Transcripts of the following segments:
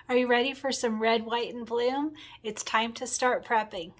Are you ready for some red, white, and bloom? It's time to start prepping.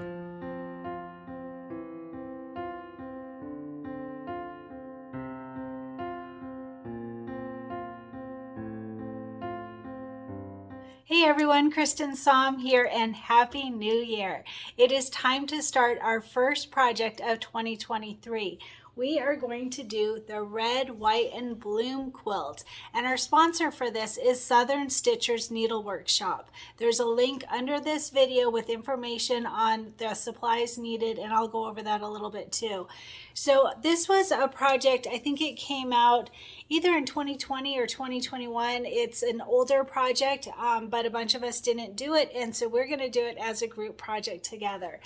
Hey everyone, Cristin here and Happy New Year. It is time to start our first project of 2023. We are going to do the red, white, and bloom quilt. And our sponsor for this is Southern Stitchers Needlework Shop. There's a link under this video with information on the supplies needed, and I'll go over that a little bit too. So this was a project, I think it came out either in 2020 or 2021. It's an older project, but a bunch of us didn't do it, and so we're going to do it as a group project together.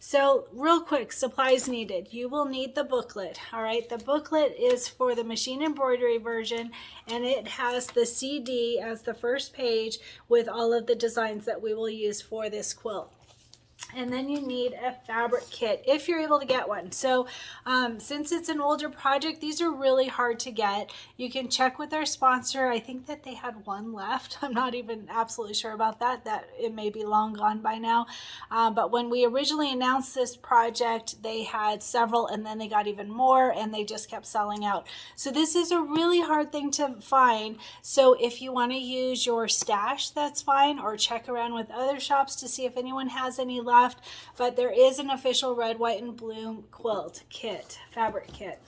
So real quick, supplies needed. You will need the booklet, all right? The booklet is for the machine embroidery version, and it has the CD as the first page with all of the designs that we will use for this quilt. And then you need a fabric kit if you're able to get one. So since it's an older project, these are really hard to get. You can check with our sponsor. I think that they had one left. I'm not even absolutely sure about that it may be long gone by now. But when we originally announced this project, they had several, and then they got even more, and they just kept selling out. So this is a really hard thing to find. So if you want to use your stash, that's fine, or check around with other shops to see if anyone has any left. But there is an official red, white, and bloom quilt kit, fabric kit.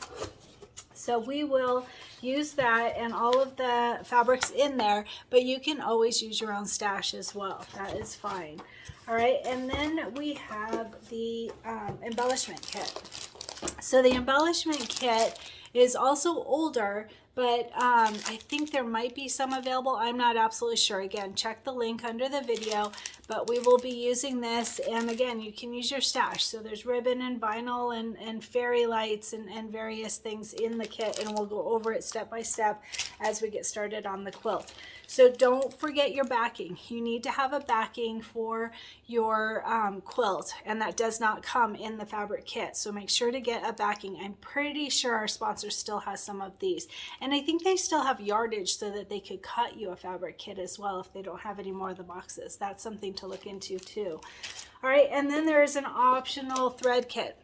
So we will use that and all of the fabrics in there, but you can always use your own stash as well. That is fine. All right, and then we have the embellishment kit. So the embellishment kit is also older, but I think there might be some available. I'm not absolutely sure. Again, check the link under the video, but we will be using this. And again, you can use your stash. So there's ribbon and vinyl and fairy lights and various things in the kit, and we'll go over it step by step as we get started on the quilt. So don't forget your backing. You need to have a backing for your quilt, and that does not come in the fabric kit. So make sure to get a backing. I'm pretty sure our sponsor still has some of these. And I think they still have yardage so that they could cut you a fabric kit as well if they don't have any more of the boxes. That's something to look into too. All right, and then there is an optional thread kit.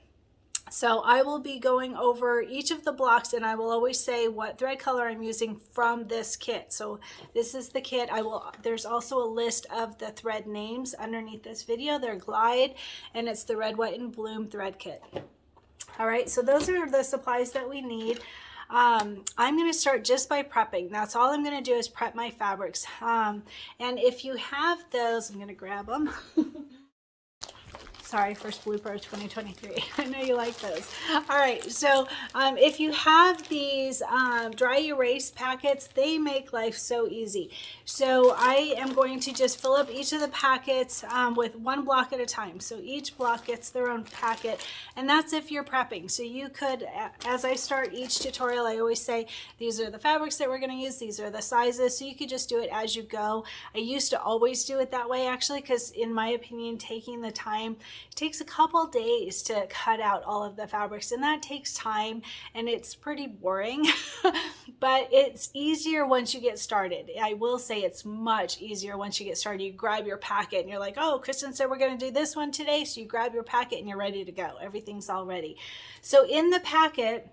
So I will be going over each of the blocks, and I will always say what thread color I'm using from this kit. So this is the kit. There's also a list of the thread names underneath this video. They're Glide, and it's the red, white, and bloom thread kit. All right, so those are the supplies that we need. I'm going to start just by prepping. That's all I'm going to do is prep my fabrics. And if you have those, I'm going to grab them. Sorry, first blooper of 2023. I know you like those. All right, so if you have these dry erase packets, they make life so easy. So I am going to just fill up each of the packets with one block at a time. So each block gets their own packet, and that's if you're prepping. So you could, as I start each tutorial, I always say, these are the fabrics that we're going to use, these are the sizes, so you could just do it as you go. I used to always do it that way, actually, because in my opinion, taking the time, it takes a couple days to cut out all of the fabrics, and that takes time, and it's pretty boring, but it's easier once you get started. I will say it's much easier once you get started. You grab your packet and you're like, oh, Cristin said we're going to do this one today, so you grab your packet and you're ready to go. Everything's all ready. So in the packet,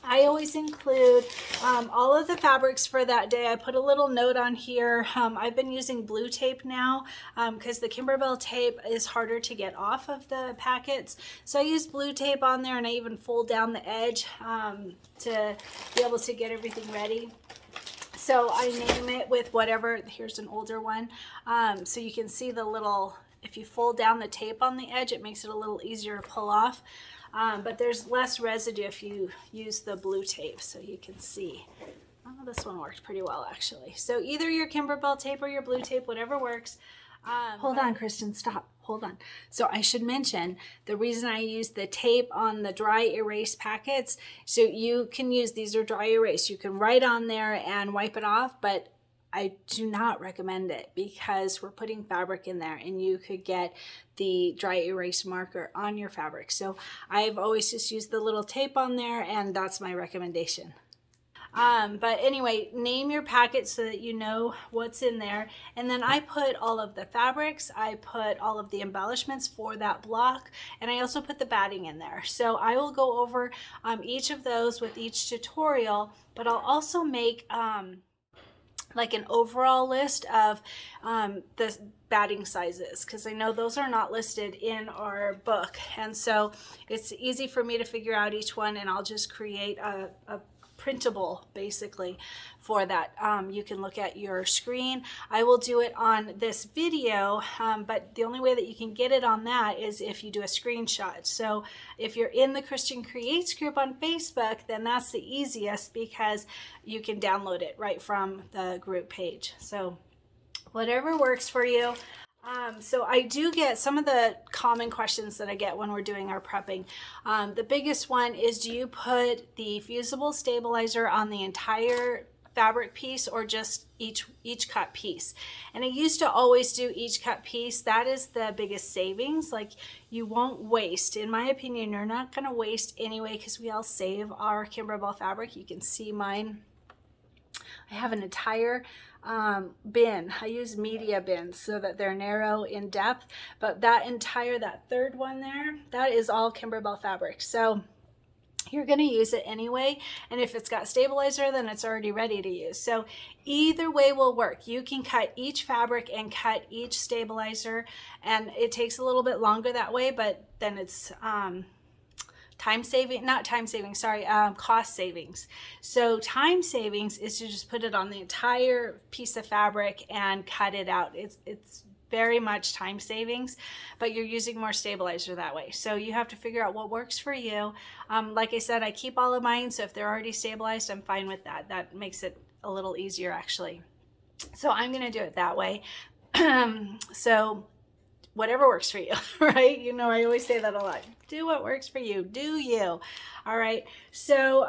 I always include all of the fabrics for that day. I put a little note on here. I've been using blue tape now because the Kimberbell tape is harder to get off of the packets. So I use blue tape on there, and I even fold down the edge to be able to get everything ready. So I name it with whatever. Here's an older one. So you can see the little, if you fold down the tape on the edge, it makes it a little easier to pull off. But there's less residue if you use the blue tape, so you can see. Oh, this one worked pretty well, actually. So either your Kimberbell tape or your blue tape, whatever works. Hold on, Cristin, stop. Hold on. So I should mention the reason I use the tape on the dry erase packets. So you can use, these are dry erase. You can write on there and wipe it off, but I do not recommend it because we're putting fabric in there, and you could get the dry erase marker on your fabric. So I've always just used the little tape on there, and that's my recommendation. But anyway, name your packet so that you know what's in there. And then I put all of the fabrics, I put all of the embellishments for that block, and I also put the batting in there. So I will go over each of those with each tutorial, but I'll also make like an overall list of the batting sizes, because I know those are not listed in our book, and so it's easy for me to figure out each one, and I'll just create a printable basically for that. You can look at your screen. I will do it on this video, but the only way that you can get it on that is if you do a screenshot. So if you're in the Cristin Creates group on Facebook, then that's the easiest, because you can download it right from the group page. So whatever works for you. So I do get some of the common questions that I get when we're doing our prepping. The biggest one is, do you put the fusible stabilizer on the entire fabric piece or just each cut piece? And I used to always do each cut piece. That is the biggest savings. Like, you won't waste. In my opinion, you're not going to waste anyway, because we all save our Kimberbell fabric. You can see mine. I have an entire bin. I use media bins so that they're narrow in depth, but that third one there, that is all Kimberbell fabric. So you're going to use it anyway, and if it's got stabilizer, then it's already ready to use. So either way will work. You can cut each fabric and cut each stabilizer, and it takes a little bit longer that way, but then it's cost savings. So time savings is to just put it on the entire piece of fabric and cut it out. It's very much time savings, but you're using more stabilizer that way. So you have to figure out what works for you. Like I said, I keep all of mine, so if they're already stabilized, I'm fine with that. That makes it a little easier, actually. So I'm going to do it that way. So whatever works for you, right? You know, I always say that a lot. Do what works for you. Do you. All right. So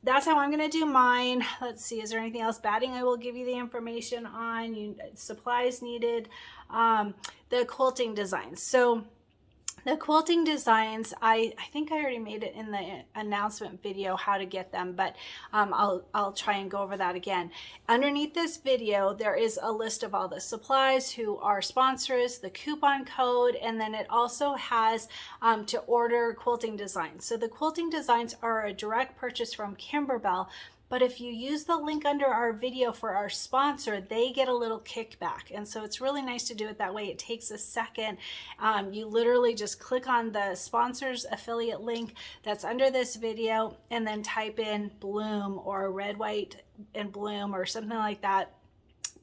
that's how I'm going to do mine. Let's see. Is there anything else? Batting, I will give you the information on. Supplies needed. The quilting designs. So the quilting designs, I think I already made it in the announcement video how to get them, but I'll try and go over that again. Underneath this video, there is a list of all the supplies, who are sponsors, the coupon code, and then it also has to order quilting designs. So the quilting designs are a direct purchase from Kimberbell, but if you use the link under our video for our sponsor, they get a little kickback. And so it's really nice to do it that way. It takes a second. You literally just click on the sponsor's affiliate link that's under this video, and then type in Bloom or Red, White, and Bloom or something like that,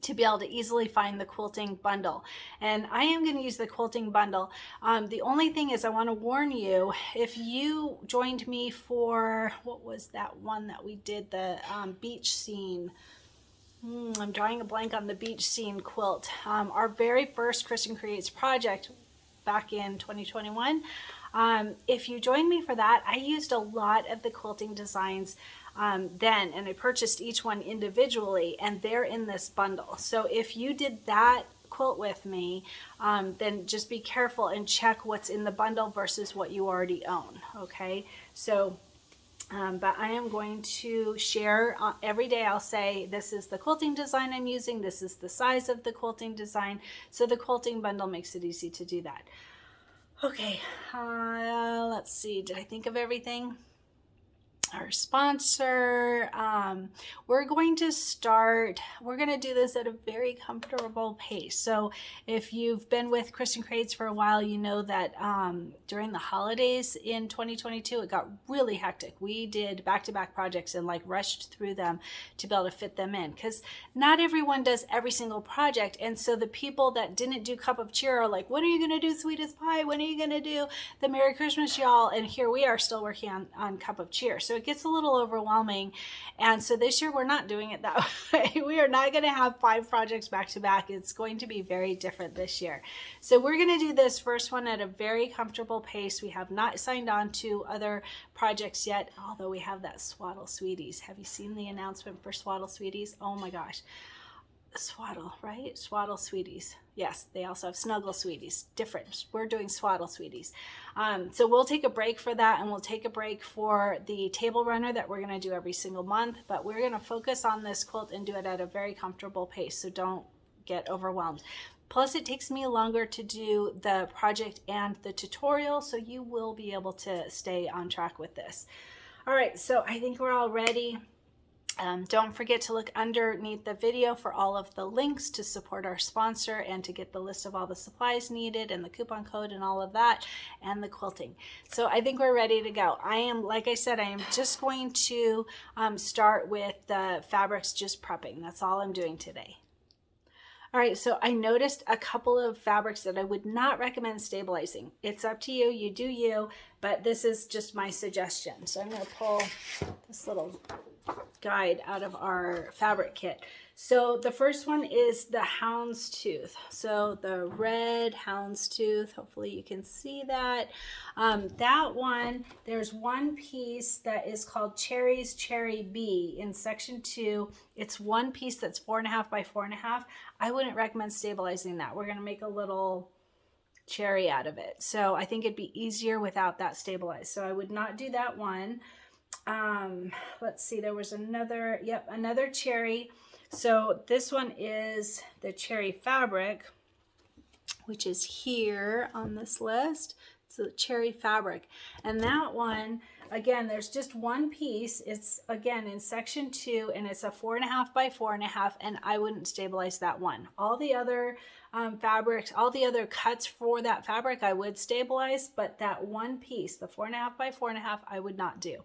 to be able to easily find the quilting bundle. And I am going to use the quilting bundle. The only thing is, I want to warn you, if you joined me for, what was that one that we did, the beach scene, I'm drawing a blank on the beach scene quilt, our very first Cristin Creates project back in 2021. If you joined me for that, I used a lot of the quilting designs then, and I purchased each one individually, and they're in this bundle. So if you did that quilt with me, then just be careful and check what's in the bundle versus what you already own. Okay, so but I am going to share every day. I'll say, this is the quilting design I'm using, this is the size of the quilting design. So the quilting bundle makes it easy to do that. Okay, let's see, did I think of everything? Our sponsor, we're going to do this at a very comfortable pace. So if you've been with Cristin Creates for a while, you know that during the holidays in 2022, it got really hectic. We did back-to-back projects and like rushed through them to be able to fit them in, because not everyone does every single project. And so the people that didn't do Cup of Cheer are like, when are you going to do Sweetest Pie? When are you going to do the Merry Christmas, y'all? And here we are still working on Cup of Cheer. So it gets a little overwhelming, and so this year we're not doing it that way. We are not going to have 5 projects back to back. It's going to be very different this year. So we're going to do this first one at a very comfortable pace. We have not signed on to other projects yet, although we have that Swaddle Sweeties. Have you seen the announcement for Swaddle Sweeties? Oh my gosh. Swaddle, right? Swaddle Sweeties. Yes, they also have Snuggle Sweeties. Different. We're doing Swaddle Sweeties. So we'll take a break for that, and we'll take a break for the table runner that we're going to do every single month. But we're going to focus on this quilt and do it at a very comfortable pace, so don't get overwhelmed. Plus, it takes me longer to do the project and the tutorial, so you will be able to stay on track with this. All right, so I think we're all ready. Don't forget to look underneath the video for all of the links to support our sponsor and to get the list of all the supplies needed and the coupon code and all of that and the quilting. So I think we're ready to go. Like I said, I am just going to start with the fabrics, just prepping. That's all I'm doing today. All right, so I noticed a couple of fabrics that I would not recommend stabilizing. It's up to you, you do you, but this is just my suggestion. So I'm gonna pull this little guide out of our fabric kit. So the first one is the houndstooth. So the red houndstooth, hopefully you can see that. That one, there's one piece that is called Cherry's Cherry B in section 2. It's one piece that's 4.5 by 4.5. I wouldn't recommend stabilizing that. We're gonna make a little cherry out of it. So I think it'd be easier without that stabilized. So I would not do that one. Let's see, there was another cherry. So this one is the cherry fabric, which is here on this list. It's the cherry fabric. And that one, again, there's just one piece. It's again in section 2 and it's a 4.5 by 4.5, and I wouldn't stabilize that one. All the other fabrics, all the other cuts for that fabric I would stabilize, but that one piece, the 4.5 by 4.5, I would not do.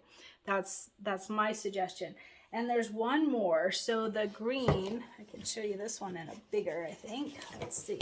That's my suggestion. And there's one more. So the green, I can show you this one in a bigger, I think. Let's see.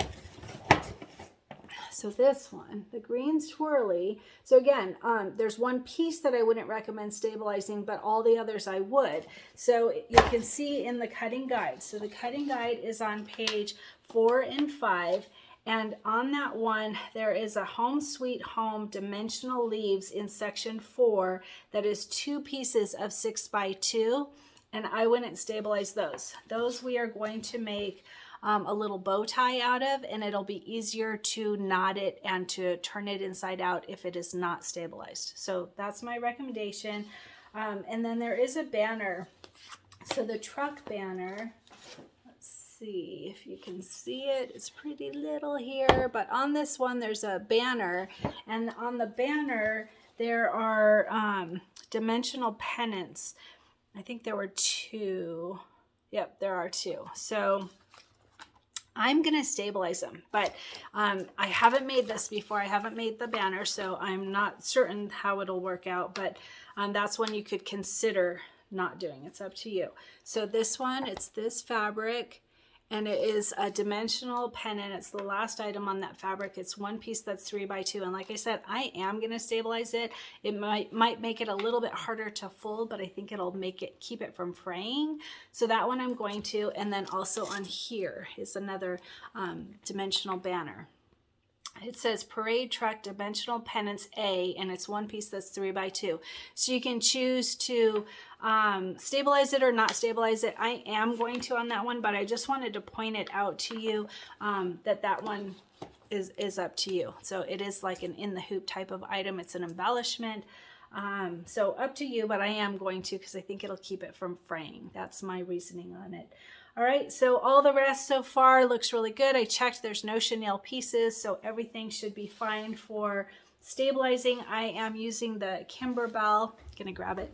So this one, the green swirly. So again, there's one piece that I wouldn't recommend stabilizing, but all the others I would. So you can see in the cutting guide. So the cutting guide is on page 4 and 5. And on that one, there is a Home Sweet Home dimensional leaves in section 4 that is 2 pieces of 6 by 2, and I wouldn't stabilize those. Those we are going to make a little bow tie out of, and it'll be easier to knot it and to turn it inside out if it is not stabilized. So that's my recommendation. And then there is a banner. So the truck banner, see if you can see it. It's pretty little here, but on this one there's a banner, and on the banner there are dimensional pennants. I think there were 2. Yep, there are 2. So I'm gonna stabilize them, but I haven't made this before. I haven't made the banner, so I'm not certain how it'll work out, but that's one you could consider not doing. It's up to you. So this one, it's this fabric, and it is a dimensional pennant. It's the last item on that fabric. It's one piece that's 3 by 2. And like I said, I am going to stabilize it. It might make it a little bit harder to fold, but I think it'll keep it from fraying. So that one I'm going to. And then also on here is another dimensional banner. It says Parade Truck Dimensional Pennants A, and it's one piece that's 3 by 2. So you can choose to stabilize it or not stabilize it. I am going to on that one, but I just wanted to point it out to you that one is up to you. So it is like an in the hoop type of item. It's an embellishment. So up to you, but I am going to because I think it'll keep it from fraying. That's my reasoning on it. All right, so all the rest so far looks really good. I checked, there's no chenille pieces, so everything should be fine for stabilizing. I am using the Kimberbell. Gonna grab it.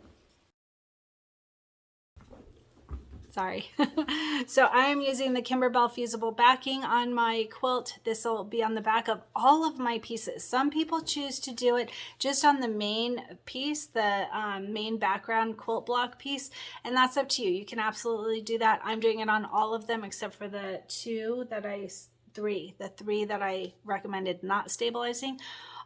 Sorry. So I am using the Kimberbell fusible backing on my quilt. This will be on the back of all of my pieces. Some people choose to do it just on the main piece, the main background quilt block piece, and that's up to you. You can absolutely do that. I'm doing it on all of them except for the 3 that I recommended not stabilizing.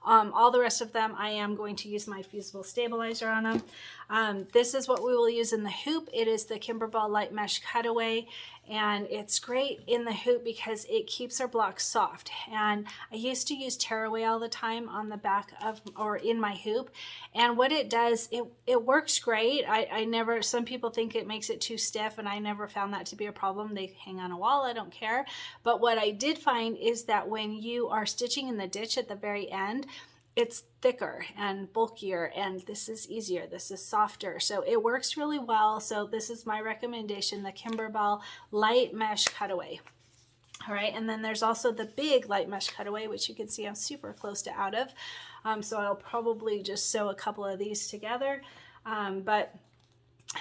All the rest of them, I am going to use my fusible stabilizer on them. This is what we will use in the hoop. It is the Kimberbell Light Mesh Cutaway, and it's great in the hoop because it keeps our blocks soft. And I used to use tearaway all the time on the back of or in my hoop, and what it does, it works great. I never, some people think it makes it too stiff, and I never found that to be a problem. They hang on a wall, I don't care. But what I did find is that when you are stitching in the ditch at the very end, it's thicker and bulkier, and this is easier, this is softer, so it works really well. So this is my recommendation, the Kimberbell light mesh cutaway. All right, and then there's also the big light mesh cutaway, which you can see I'm super close to out of, so I'll probably just sew a couple of these together, but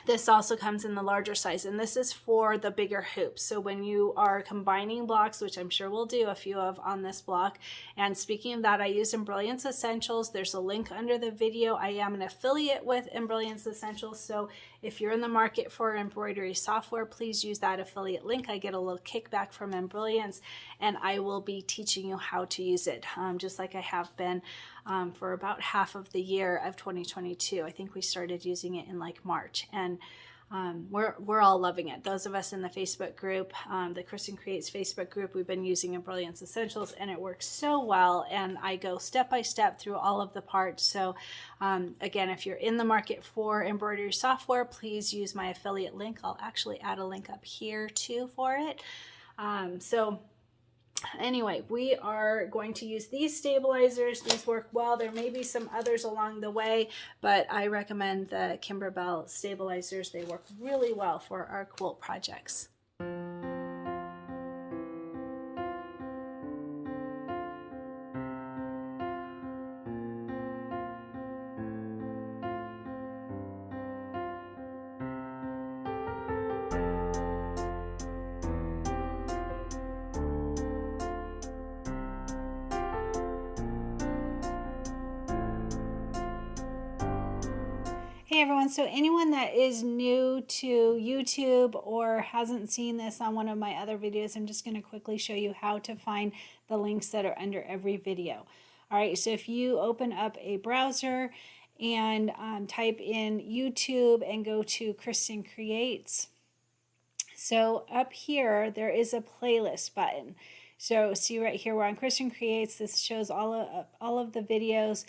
this also comes in the larger size, and this is for the bigger hoops. So when you are combining blocks, which I'm sure we'll do a few of on this block, and speaking of that, I use Embellishment Essentials. There's a link under the video. I am an affiliate with Embellishment Essentials, so if you're in the market for embroidery software, please use that affiliate link. I get a little kickback from Embellishment, and I will be teaching you how to use it, just like I have been for about half of the year of 2022. I think we started using it in like March, and we're all loving it. Those of us in the Facebook group, the Cristin Creates Facebook group, we've been using Embellishment Essentials, and it works so well, and I go step by step through all of the parts. So again, if you're in the market for embroidery software, please use my affiliate link. I'll actually add a link up here too for it. So anyway, we are going to use these stabilizers. These work well. There may be some others along the way, but I recommend the Kimberbell stabilizers. They work really well for our quilt projects. Hey everyone, so anyone that is new to YouTube or hasn't seen this on one of my other videos, I'm just going to quickly show you how to find the links that are under every video. All right, so if you open up a browser and type in YouTube and go to Cristin Creates, so up here there is a playlist button. So see right here, we're on Cristin Creates. This shows all of the videos.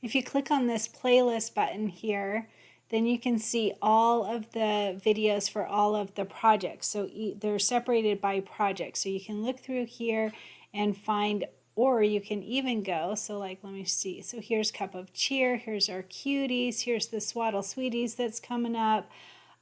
If you click on this playlist button here, then you can see all of the videos for all of the projects. So they're separated by project. So you can look through here and find, or you can even go, so like, let me see. So here's Cup of Cheer, here's our cuties, here's the Swaddle Sweeties that's coming up.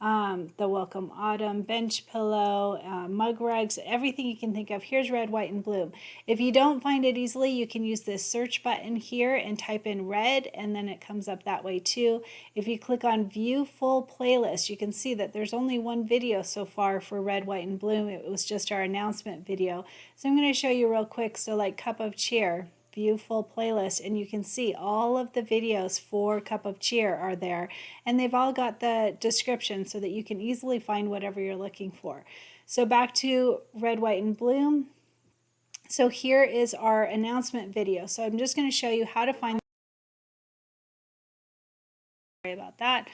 The Welcome Autumn, bench pillow, mug rugs, everything you can think of. Here's Red, White, and Bloom. If you don't find it easily, you can use this search button here and type in red, and then it comes up that way too. If you click on View Full Playlist, you can see that there's only one video so far for Red, White, and Bloom. It was just our announcement video. So I'm going to show you real quick. So like Cup of Cheer, View Full Playlist, and you can see all of the videos for Cup of Cheer are there, and they've all got the description so that you can easily find whatever you're looking for. So back to Red, White, and Bloom. So here is our announcement video. So I'm just going to show you how to find. Sorry about that.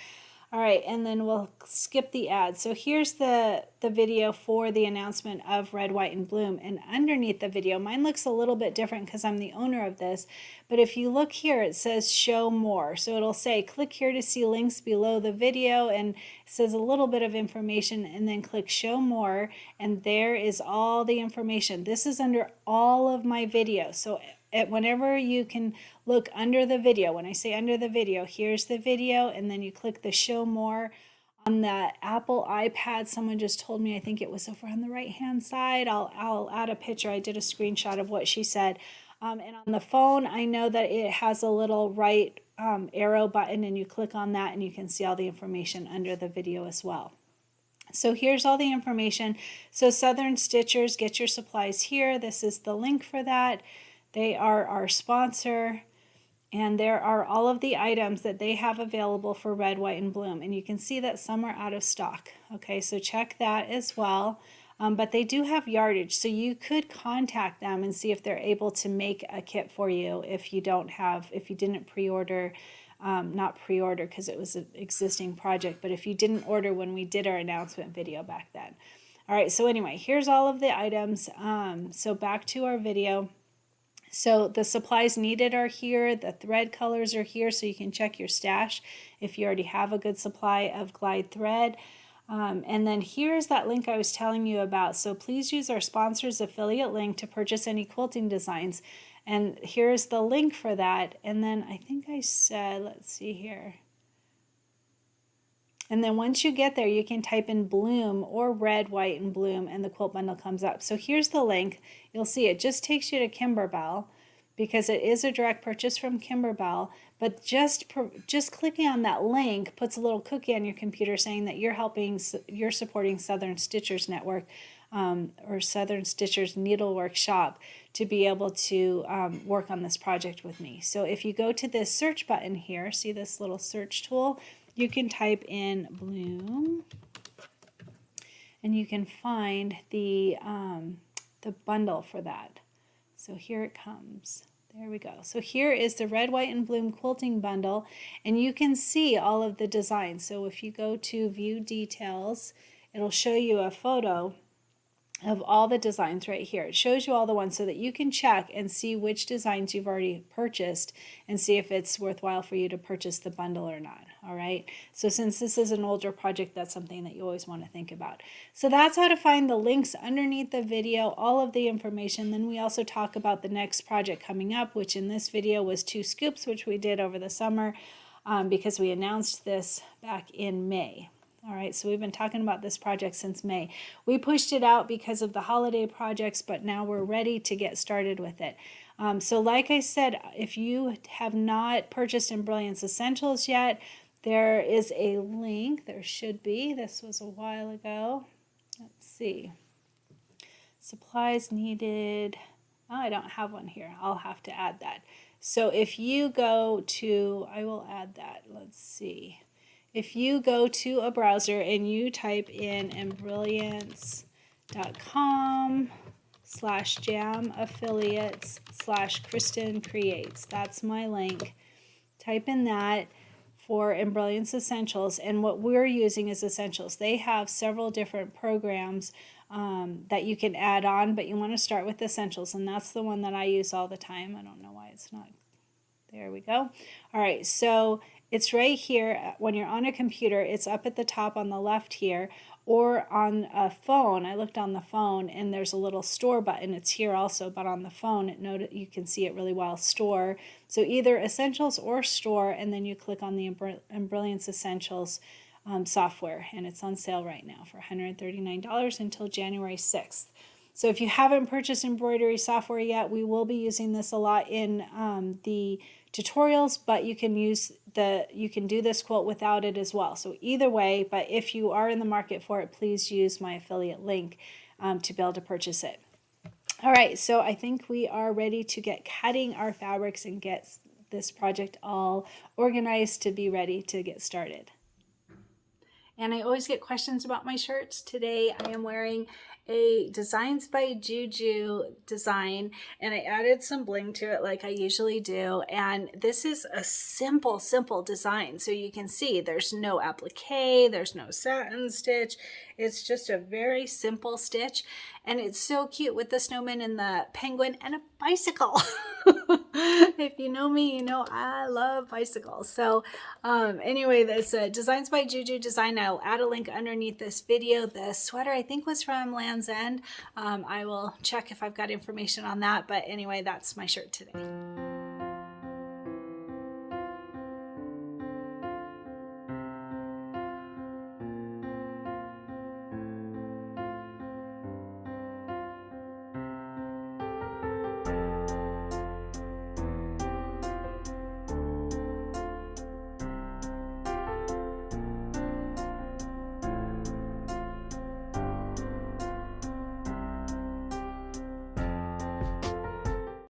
All right, and then we'll skip the ad. So here's the video for the announcement of Red, White, and Bloom. And underneath the video, mine looks a little bit different because I'm the owner of this. But if you look here, it says show more. So it'll say click here to see links below the video, and it says a little bit of information, and then click show more. And there is all the information. This is under all of my videos. So whenever you can look under the video, when I say under the video, here's the video, and then you click the show more. On the Apple iPad, someone just told me, I think it was over on the right hand side. I'll add a picture. I did a screenshot of what she said. And on the phone, I know that it has a little right arrow button, and you click on that and you can see all the information under the video as well. So here's all the information. So Southern Stitchers, get your supplies here. This is the link for that. They are our sponsor, and there are all of the items that they have available for Red, White, and Bloom, and you can see that some are out of stock. Okay, so check that as well. But they do have yardage, so you could contact them and see if they're able to make a kit for you if you didn't pre-order, not pre-order because it was an existing project, but if you didn't order when we did our announcement video back then. All right, so anyway, here's all of the items. So back to our video. So the supplies needed are here. The thread colors are here, so you can check your stash if you already have a good supply of glide thread. And then here's that link I was telling you about. So please use our sponsor's affiliate link to purchase any quilting designs. And here's the link for that. And then I think I said, let's see here. And then once you get there, you can type in bloom or red, white, and bloom, and the quilt bundle comes up. So here's the link. You'll see it just takes you to Kimberbell because it is a direct purchase from Kimberbell. But just clicking on that link puts a little cookie on your computer saying that you're supporting Southern Stitchers Network or Southern Stitchers Needlework Shop to be able to work on this project with me. So if you go to this search button here, see this little search tool? You can type in bloom and you can find the bundle for that. So here it comes. There we go. So here is the red, white, and bloom quilting bundle, and you can see all of the designs. So if you go to view details, it'll show you a photo of all the designs right here. It shows you all the ones so that you can check and see which designs you've already purchased and see if it's worthwhile for you to purchase the bundle or not. All right. So since this is an older project, that's something that you always want to think about. So that's how to find the links underneath the video, all of the information. Then we also talk about the next project coming up, which in this video was 2 scoops, which we did over the summer because we announced this back in May. All right, so we've been talking about this project since May. We pushed it out because of the holiday projects, but now we're ready to get started with it. So like I said, if you have not purchased Embellishment Essentials yet, there is a link. There should be. This was a while ago. Let's see. Supplies needed. Oh, I don't have one here. I'll have to add that. So if you go to, I will add that. Let's see. If you go to a browser and you type in embrilliance.com/jam-affiliates/Cristin creates, that's my link. Type in that for Embellishment Essentials, and what we're using is Essentials. They have several different programs that you can add on, but you want to start with Essentials, and that's the one that I use all the time. I don't know why it's not. There we go. All right, so it's right here. When you're on a computer, it's up at the top on the left here, or on a phone. I looked on the phone and there's a little store button. It's here also, but on the phone, you can see it really well, store. So either Essentials or store, and then you click on the Embellishment Essentials software, and it's on sale right now for $139 until January 6th. So if you haven't purchased embroidery software yet, we will be using this a lot in the tutorials, but you can do this quilt without it as well. So either way, but if you are in the market for it, please use my affiliate link to be able to purchase it. All right, so I think we are ready to get cutting our fabrics and get this project all organized to be ready to get started. And I always get questions about my shirts. Today I am wearing a Designs by Juju design, and I added some bling to it like I usually do. And this is a simple design. So you can see there's no applique, there's no satin stitch. It's just a very simple stitch. And it's so cute with the snowman and the penguin and a bicycle. If you know me, you know I love bicycles. So anyway, this Designs by Juju design, I'll add a link underneath this video. The sweater I think was from Land's End. I will check if I've got information on that. But anyway, that's my shirt today.